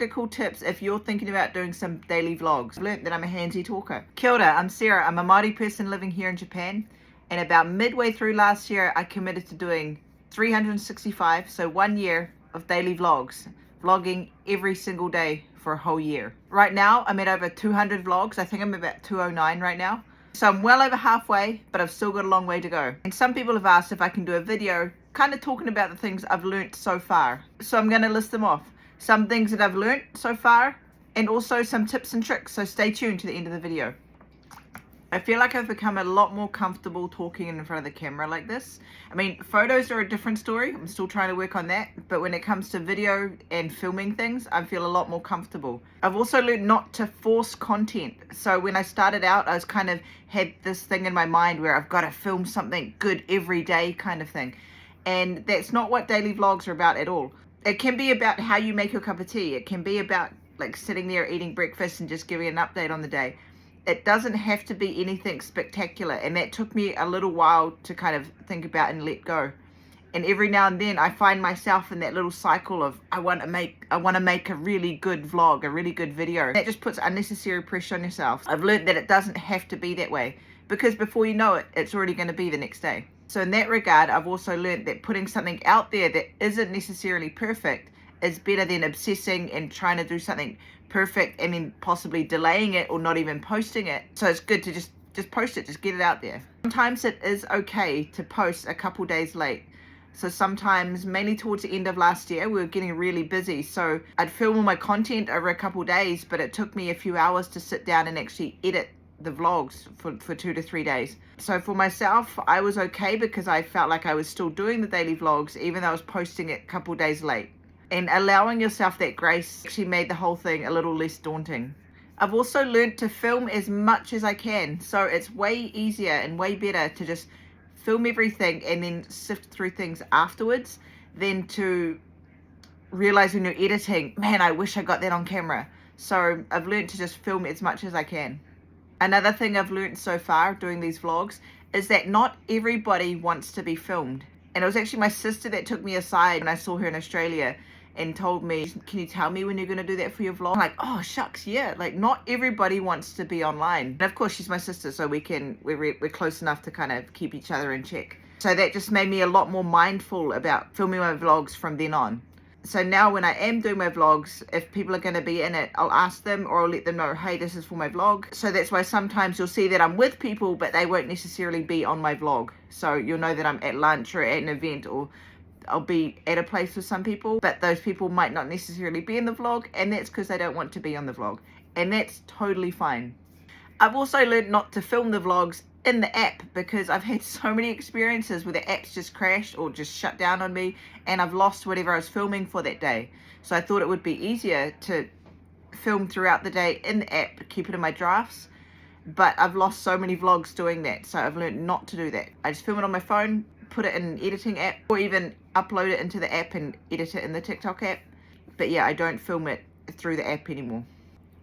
practical tips if you're thinking about doing some daily vlogs. I've learned that I'm a handsy talker. Kia ora, I'm Sarah. I'm a Māori person living here in Japan. And about midway through last year, I committed to doing 365, so 1 year of daily vlogs. Vlogging every single day for a whole year. Right now, I'm at over 200 vlogs. I think I'm about 209 right now. So I'm well over halfway, but I've still got a long way to go. And some people have asked if I can do a video kind of talking about the things I've learnt so far. So I'm going to list them off. Some things that I've learnt so far, and also some tips and tricks. So stay tuned to the end of the video. I feel like I've become a lot more comfortable talking in front of the camera like this. I mean, photos are a different story. I'm still trying to work on that. But when it comes to video and filming things, I feel a lot more comfortable. I've also learned not to force content. So when I started out, I was kind of had this thing in my mind where I've got to film something good every day kind of thing. And that's not what daily vlogs are about at all. It can be about how you make your cup of tea. It can be about like sitting there eating breakfast and just giving an update on the day. It doesn't have to be anything spectacular, and that took me a little while to kind of think about and let go. And every now and then I find myself in that little cycle of I want to make a really good vlog, a really good video. That just puts unnecessary pressure on yourself. I've learned that it doesn't have to be that way, because before you know it, it's already going to be the next day. So in that regard, I've also learned that putting something out there that isn't necessarily perfect is better than obsessing and trying to do something perfect and then possibly delaying it or not even posting it. So it's good to just post it, just get it out there. Sometimes it is okay to post a couple days late. So sometimes, mainly towards the end of last year, we were getting really busy. So I'd film all my content over a couple days, but it took me a few hours to sit down and actually edit the vlogs for 2 to 3 days. So for myself, I was okay because I felt like I was still doing the daily vlogs, even though I was posting it a couple days late. And allowing yourself that grace actually made the whole thing a little less daunting. I've also learned to film as much as I can. So it's way easier and way better to just film everything and then sift through things afterwards than to realize when you're editing, man, I wish I got that on camera. So I've learned to just film as much as I can. Another thing I've learned so far doing these vlogs is that not everybody wants to be filmed. And it was actually my sister that took me aside when I saw her in Australia and told me, can you tell me when you're going to do that for your vlog? I'm like, oh shucks, yeah. Like, not everybody wants to be online. And of course she's my sister, so we're close enough to kind of keep each other in check. So that just made me a lot more mindful about filming my vlogs from then on. So now when I am doing my vlogs, if people are going to be in it, I'll ask them or I'll let them know, hey, this is for my vlog. So that's why sometimes you'll see that I'm with people, but they won't necessarily be on my vlog. So you'll know that I'm at lunch or at an event, or I'll be at a place with some people, but those people might not necessarily be in the vlog, and that's because they don't want to be on the vlog. And that's totally fine. I've also learned not to film the vlogs in the app, because I've had so many experiences where the app's just crashed or just shut down on me and I've lost whatever I was filming for that day. So I thought it would be easier to film throughout the day in the app, keep it in my drafts, but I've lost so many vlogs doing that, so I've learned not to do that. I just film it on my phone, put it in an editing app, or even upload it into the app and edit it in the TikTok app. But yeah, I don't film it through the app anymore.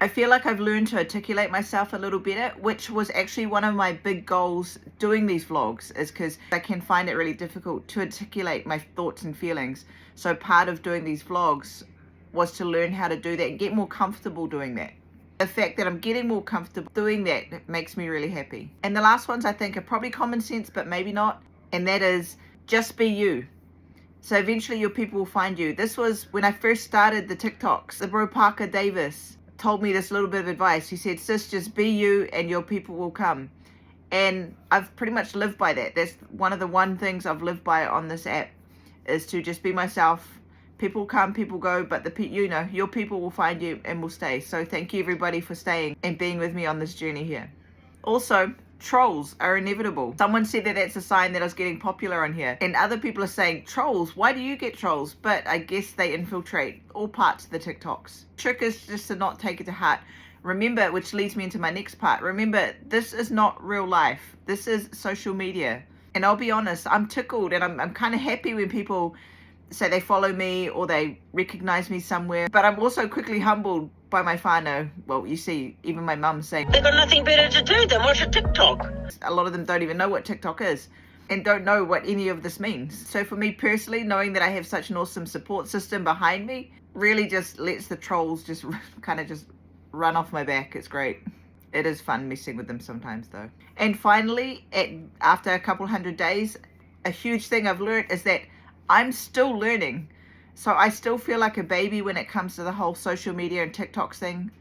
I feel like I've learned to articulate myself a little better, which was actually one of my big goals doing these vlogs, is because I can find it really difficult to articulate my thoughts and feelings. So part of doing these vlogs was to learn how to do that and get more comfortable doing that. The fact that I'm getting more comfortable doing that makes me really happy. And the last ones I think are probably common sense, but maybe not. And that is, just be you. So eventually your people will find you. This was when I first started the TikToks. The bro Parker Davis told me this little bit of advice. He said, sis, just be you and your people will come. And I've pretty much lived by that. That's one of the things I've lived by on this app, is to just be myself. People come, people go, but your people will find you and will stay. So thank you everybody for staying and being with me on this journey here. Also, trolls are inevitable. Someone said that that's a sign that I was getting popular on here. And other people are saying, trolls, why do you get trolls? But I guess they infiltrate all parts of the TikToks. Trick is just to not take it to heart. Remember, which leads me into my next part, remember, this is not real life. This is social media. And I'll be honest, I'm tickled and I'm kind of happy when people say they follow me or they recognize me somewhere. But I'm also quickly humbled by my whānau. Well, you see, even my mum saying they've got nothing better to do than watch a TikTok. A lot of them don't even know what TikTok is and don't know what any of this means. So for me personally, knowing that I have such an awesome support system behind me really just lets the trolls just kind of just run off my back. It's great. It is fun messing with them sometimes though. And finally, after a couple hundred days, a huge thing I've learned is that I'm still learning. So I still feel like a baby when it comes to the whole social media and TikToks thing.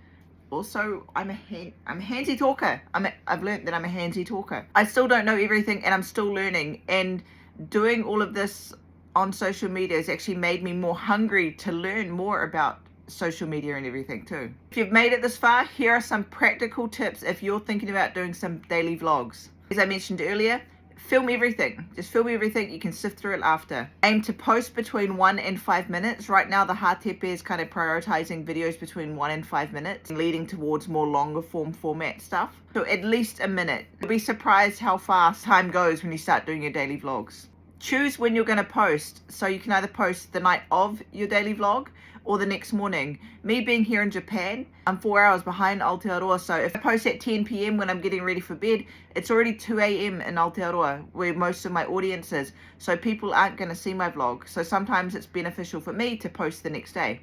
Also, I'm a handsy talker. I've learned that I'm a handsy talker. I still don't know everything and I'm still learning. And doing all of this on social media has actually made me more hungry to learn more about social media and everything too. If you've made it this far, here are some practical tips if you're thinking about doing some daily vlogs. As I mentioned earlier, film everything. Just film everything. You can sift through it after. Aim to post between 1 and 5 minutes. Right now, the HaTepe is kind of prioritizing videos between 1 and 5 minutes, leading towards more longer format stuff. So at least a minute. You'll be surprised how fast time goes when you start doing your daily vlogs. Choose when you're going to post. So you can either post the night of your daily vlog or the next morning. Me being here in Japan, I'm 4 hours behind Aotearoa, so if I post at 10 p.m. when I'm getting ready for bed, it's already 2 a.m. in Aotearoa, where most of my audience is, so people aren't going to see my vlog. So sometimes it's beneficial for me to post the next day.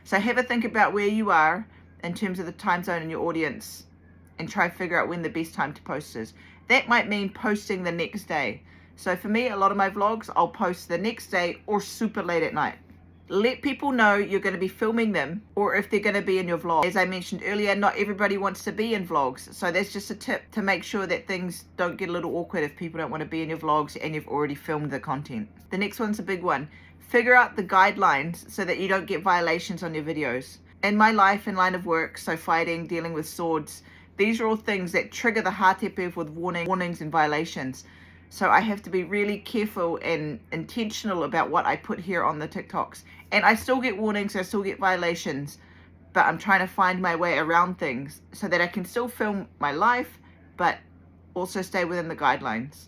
So have a think about where you are in terms of the time zone and your audience, and try to figure out when the best time to post is. That might mean posting the next day. So for me, a lot of my vlogs, I'll post the next day or super late at night. Let people know you're going to be filming them, or if they're going to be in your vlog. As I mentioned earlier, not everybody wants to be in vlogs. So that's just a tip to make sure that things don't get a little awkward if people don't want to be in your vlogs and you've already filmed the content. The next one's a big one. Figure out the guidelines so that you don't get violations on your videos. In my life and line of work, so fighting, dealing with swords, these are all things that trigger the HaTepe with warnings and violations. So I have to be really careful and intentional about what I put here on the TikToks. And I still get warnings, I still get violations, but I'm trying to find my way around things so that I can still film my life, but also stay within the guidelines.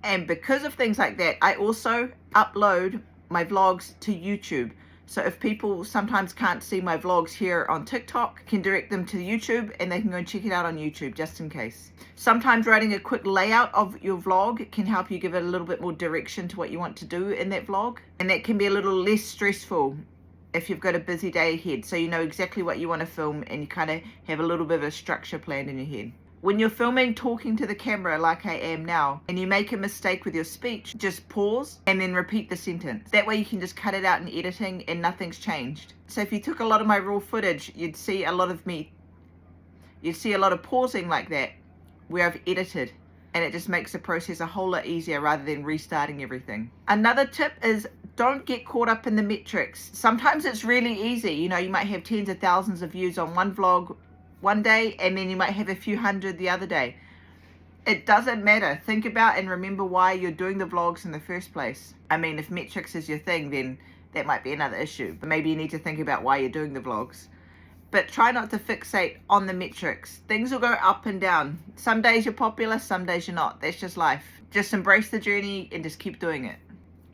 And because of things like that, I also upload my vlogs to YouTube. So if people sometimes can't see my vlogs here on TikTok, I can direct them to YouTube and they can go and check it out on YouTube just in case. Sometimes writing a quick layout of your vlog can help you give it a little bit more direction to what you want to do in that vlog. And that can be a little less stressful if you've got a busy day ahead. So you know exactly what you want to film and you kind of have a little bit of a structure planned in your head. When you're filming, talking to the camera like I am now, and you make a mistake with your speech, just pause and then repeat the sentence. That way you can just cut it out in editing and nothing's changed. So if you took a lot of my raw footage, you'd see a lot of pausing like that where I've edited, and it just makes the process a whole lot easier rather than restarting everything. Another tip is don't get caught up in the metrics. Sometimes it's really easy. You know, you might have tens of thousands of views on one vlog one day and then you might have a few hundred the other day. It doesn't matter. Think about and remember why you're doing the vlogs in the first place. I mean, if metrics is your thing, then that might be another issue, but maybe you need to think about why you're doing the vlogs. But try not to fixate on the metrics. Things will go up and down. Some days you're popular, some days you're not. That's just life. Just embrace the journey and just keep doing it.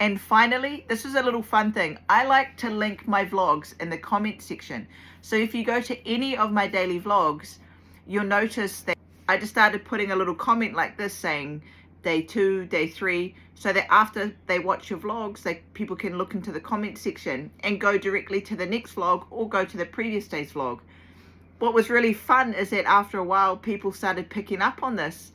And finally, this is a little fun thing. I like to link my vlogs in the comment section. So if you go to any of my daily vlogs, you'll notice that I just started putting a little comment like this saying day 2, day 3, so that after they watch your vlogs, people can look into the comment section and go directly to the next vlog or go to the previous day's vlog. What was really fun is that after a while, people started picking up on this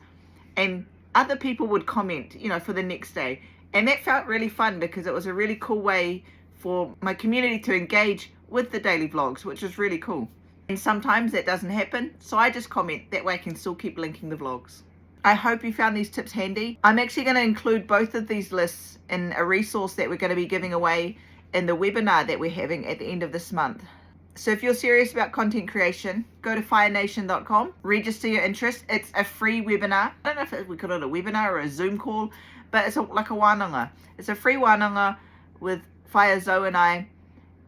and other people would comment, you know, for the next day. And that felt really fun because it was a really cool way for my community to engage with the daily vlogs, which was really cool. And sometimes that doesn't happen, so I just comment. That way I can still keep linking the vlogs. I hope you found these tips handy. I'm actually going to include both of these lists in a resource that we're going to be giving away in the webinar that we're having at the end of this month. So if you're serious about content creation, go to firenation.com, register your interest. It's a free webinar. I don't know if we call it a webinar or a Zoom call, but it's like a wānanga. It's a free wānanga with Fire Zoe and I,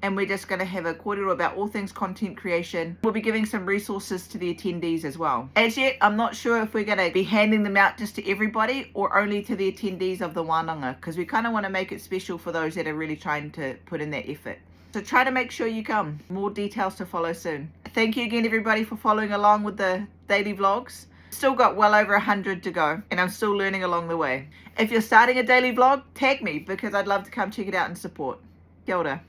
and we're just going to have a kōrero about all things content creation. We'll be giving some resources to the attendees as well. As yet, I'm not sure if we're going to be handing them out just to everybody or only to the attendees of the wānanga, because we kind of want to make it special for those that are really trying to put in that effort. So try to make sure you come. More details to follow soon. Thank you again, everybody, for following along with the daily vlogs. Still got well over 100 to go, and I'm still learning along the way. If you're starting a daily vlog, tag me because I'd love to come check it out and support. Kia ora.